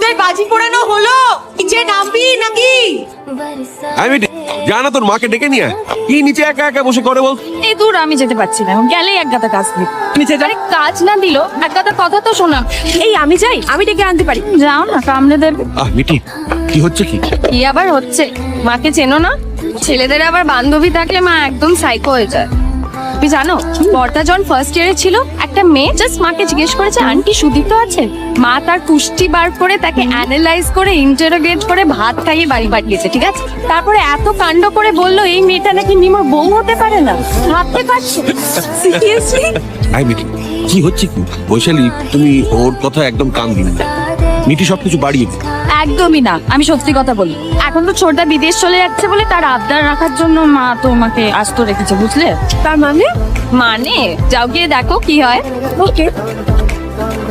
তোদের বাজি পোড়ানো হলো? নিচে নামবি নাকি? আমি জানা তোর মাকে ডেকে নিয়ে আয়। কি নিচে একা একা বসে করে বল? এই দূর আমি যেতে পারছি না, গেলেই এক গাদা কাজ দিই। নিচে যা। আরে কাজ না দিল এক গাদা কথা তো শোনা। এই আমি যাই, আমি ডেকে আনতে পারি। যাও না, কামড়ে দেবে। মিটি কি হচ্ছে কি? কি আবার হচ্ছে? মাকে চেনো না? ছেলেদের আবার বান্ধবী থাকলে মা একদম সাইকো হয়ে যায়। তুমি জানো বর্দা যখন ফার্স্ট ইয়ারে ছিল, একটা মেয়ে জাস্ট মাকে জিজ্ঞেস করেছে আন্টি সুদীপ্ত আছে? মা তার কুষ্টি বার করে তাকে অ্যানালাইজ করে ইন্টারোগেট করে ভাত খাইয়ে বাড়ি পাঠিয়েছে, ঠিক আছে? তারপরে এত কাণ্ড করে বললো এই মেয়েটা নাকি নিমোর বউ হতে পারে না, ভাবতে পারছো? সিরিয়াসলি? মিটি কি হচ্ছে কি? বৈশালী তুমি ওর কথা একদম কান দিন না। মিটি সবকিছু বাড়িয়ে দিই। একদমই না, আমি সত্যি কথা বলি। এখন তো ছোটদা বিদেশ চলে যাচ্ছে বলে তার আবদার রাখার জন্য মা তোমাকে আস্ত রেখেছে, বুঝলে? তার মানে? মানে যাও গিয়ে দেখো কি হয়। ওকে।